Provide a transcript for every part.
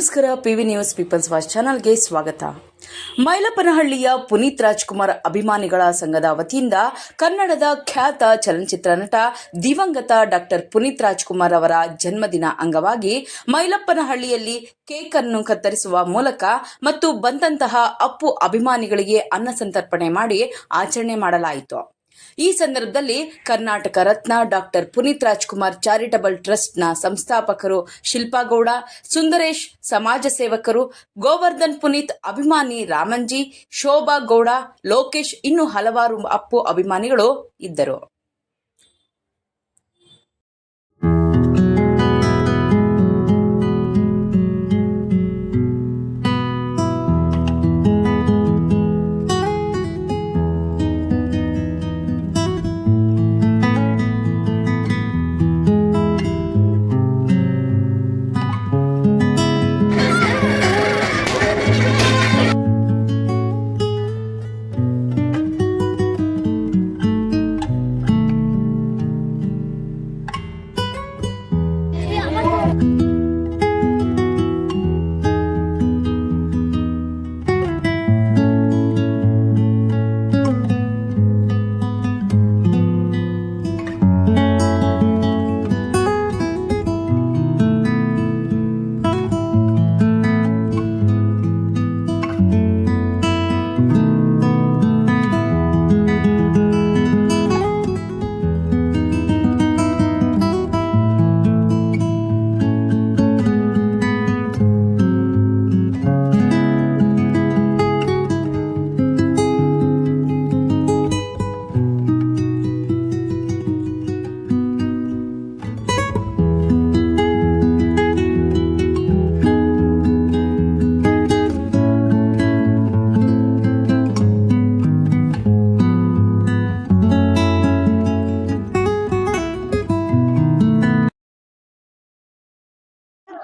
ನಮಸ್ಕಾರ. PV news people's watch ಚಾನಲ್ಗೆ ಸ್ವಾಗತ. ಮೈಲಪ್ಪನಹಳ್ಳಿಯ ಪುನೀತ್ ರಾಜ್ಕುಮಾರ್ ಅಭಿಮಾನಿಗಳ ಸಂಘದ ವತಿಯಿಂದ ಕನ್ನಡದ ಖ್ಯಾತ ಚಲನಚಿತ್ರ ನಟ ದಿವಂಗತ ಡಾಕ್ಟರ್ ಪುನೀತ್ ರಾಜ್ಕುಮಾರ್ ಅವರ ಜನ್ಮದಿನ ಅಂಗವಾಗಿ ಮೈಲಪ್ಪನಹಳ್ಳಿಯಲ್ಲಿ ಕೇಕ್ ಅನ್ನು ಕತ್ತರಿಸುವ ಮೂಲಕ ಮತ್ತು ಬಂದಂತಹ ಅಪ್ಪು ಅಭಿಮಾನಿಗಳಿಗೆ ಅನ್ನ ಸಂತರ್ಪಣೆ ಮಾಡಿ ಆಚರಣೆ ಮಾಡಲಾಯಿತು. ಈ ಸಂದರ್ಭದಲ್ಲಿ ಕರ್ನಾಟಕ ರತ್ನ ಡಾಕ್ಟರ್ ಪುನೀತ್ ರಾಜ್ಕುಮಾರ್ ಚಾರಿಟಬಲ್ ಟ್ರಸ್ಟ್ನ ಸಂಸ್ಥಾಪಕರು ಶಿಲ್ಪಾಗೌಡ, ಸುಂದರೇಶ್, ಸಮಾಜ ಸೇವಕರು, ಗೋವರ್ಧನ್ ಪುನೀತ್ ಅಭಿಮಾನಿ ರಾಮಂಜಿ, ಶೋಭಾ ಗೌಡ, ಲೋಕೇಶ್ ಇನ್ನೂ ಹಲವಾರು ಅಪ್ಪು ಅಭಿಮಾನಿಗಳು ಇದ್ದರು.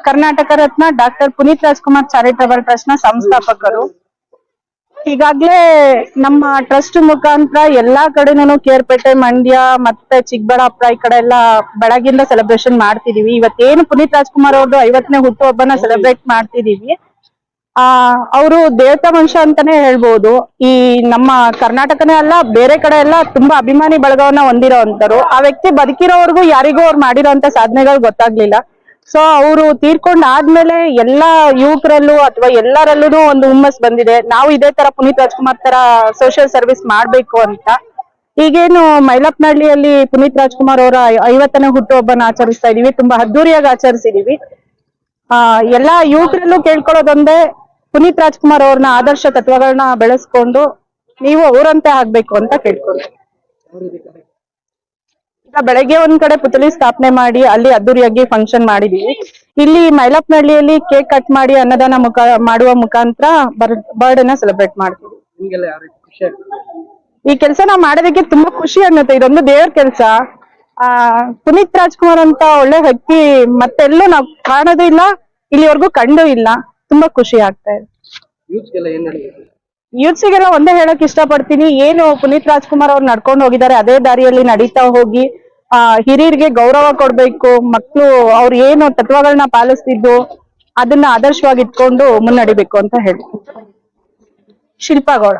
Karnataka Ratna doctor Puneeth Rajkumar charitable trust ನ ಸಂಸ್ಥಾಪಕರು. ಈಗಾಗ್ಲೇ ನಮ್ಮ ಟ್ರಸ್ಟ್ ಮುಖಾಂತರ ಎಲ್ಲಾ ಕಡೆನೂ ಕೇರ್ಪೇಟೆ, ಮಂಡ್ಯ ಮತ್ತೆ ಚಿಕ್ಕಬಳ್ಳಾಪುರ ಈ ಕಡೆ ಎಲ್ಲ ಬೆಳಗಿಂದ ಸೆಲೆಬ್ರೇಷನ್ ಮಾಡ್ತಿದೀವಿ. ಇವತ್ತೇನು ಪುನೀತ್ ರಾಜ್ಕುಮಾರ್ ಅವ್ರದ್ದು 50ನೇ ಹುಟ್ಟುಹಬ್ಬನ ಸೆಲೆಬ್ರೇಟ್ ಮಾಡ್ತಿದೀವಿ. ಅವರು ದೇವತಾ ಮನುಷ್ಯ ಅಂತಾನೆ ಹೇಳ್ಬೋದು. ಈ ನಮ್ಮ ಕರ್ನಾಟಕನೇ ಅಲ್ಲ, ಬೇರೆ ಕಡೆ ಎಲ್ಲ ತುಂಬಾ ಅಭಿಮಾನಿ ಬಳಗವನ್ನ ಹೊಂದಿರೋ ಅಂತರು. ಆ ವ್ಯಕ್ತಿ ಬದುಕಿರೋವರೆಗೂ ಯಾರಿಗೂ ಅವ್ರು ಮಾಡಿರೋಂತ ಸಾಧನೆಗಳು ಗೊತ್ತಾಗ್ಲಿಲ್ಲ. ಸೊ ಅವರು ತೀರ್ಕೊಂಡಾದ್ಮೇಲೆ ಎಲ್ಲಾ ಯುವಕರಲ್ಲೂ ಅಥವಾ ಎಲ್ಲರಲ್ಲೂ ಒಂದು ಹುಮ್ಮಸ್ ಬಂದಿದೆ, ನಾವು ಇದೇ ತರ ಪುನೀತ್ ರಾಜ್ಕುಮಾರ್ ತರ ಸೋಷಿಯಲ್ ಸರ್ವಿಸ್ ಮಾಡ್ಬೇಕು ಅಂತ. ಈಗೇನು ಮೈಲಪ್ಪನಹಳ್ಳಿಯಲ್ಲಿ ಪುನೀತ್ ರಾಜ್ಕುಮಾರ್ ಅವರ 50ನೇ ಹುಟ್ಟುಹಬ್ಬನ ಆಚರಿಸ್ತಾ ಇದೀವಿ. ತುಂಬಾ ಅದ್ದೂರಿಯಾಗಿ ಆಚರಿಸಿದೀವಿ. ಎಲ್ಲಾ ಯುವಕರಲ್ಲೂ ಕೇಳ್ಕೊಳ್ಳೋದೊಂದೇ, ಪುನೀತ್ ರಾಜ್ಕುಮಾರ್ ಅವ್ರನ್ನ ಆದರ್ಶ ತತ್ವಗಳನ್ನ ಬೆಳೆಸ್ಕೊಂಡು ನೀವು ಅವರಂತೆ ಆಗ್ಬೇಕು ಅಂತ ಕೇಳ್ಕೊಳ್ಳಿ. ಈಗ ಬೆಳಗ್ಗೆ ಒಂದ್ ಕಡೆ ಪುತ್ಥಳಿ ಸ್ಥಾಪನೆ ಮಾಡಿ ಅಲ್ಲಿ ಅದ್ದೂರಿಯಾಗಿ ಫಂಕ್ಷನ್ ಮಾಡಿದೀವಿ. ಇಲ್ಲಿ ಮೈಲಪ್ಪನಹಳ್ಳಿಯಲ್ಲಿ ಕೇಕ್ ಕಟ್ ಮಾಡಿ ಅನ್ನದಾನ ಮಾಡುವ ಮುಖಾಂತರ ಬರ್ಡೇನ ಸೆಲೆಬ್ರೇಟ್ ಮಾಡ್ತೀವಿ. ಈ ಕೆಲಸ ನಾವು ಮಾಡೋದಕ್ಕೆ ತುಂಬಾ ಖುಷಿ ಅನ್ನತ್ತೆ. ಇದೊಂದು ದೇವ್ರ ಕೆಲಸ. ಪುನೀತ್ ರಾಜ್ಕುಮಾರ್ ಅಂತ ಒಳ್ಳೆ ವ್ಯಕ್ತಿ ಮತ್ತೆಲ್ಲೂ ನಾವು ಕಾಣೋದು ಇಲ್ಲ, ಇಲ್ಲಿವರೆಗೂ ಕಂಡು ಇಲ್ಲ. ತುಂಬಾ ಖುಷಿ ಆಗ್ತಾ ಇದೆ. ಯೂತ್ಸಿಗೆಲ್ಲ ಒಂದೇ ಹೇಳಕ್ ಇಷ್ಟಪಡ್ತೀನಿ, ಏನು ಪುನೀತ್ ರಾಜ್ಕುಮಾರ್ ಅವ್ರು ನಡ್ಕೊಂಡು ಹೋಗಿದ್ದಾರೆ ಅದೇ ದಾರಿಯಲ್ಲಿ ನಡೀತಾ ಹೋಗಿ ಹಿರಿಯರಿಗೆ ಗೌರವ ಕೊಡ್ಬೇಕು. ಮಕ್ಕಳು ಅವ್ರು ಏನು ತತ್ವಗಳನ್ನ ಪಾಲಿಸ್ತಿದ್ದು ಅದನ್ನ ಆದರ್ಶವಾಗಿ ಇಟ್ಕೊಂಡು ಮುನ್ನಡಿಬೇಕು ಅಂತ ಹೇಳಿ. ಶಿಲ್ಪಾಗೌಡ.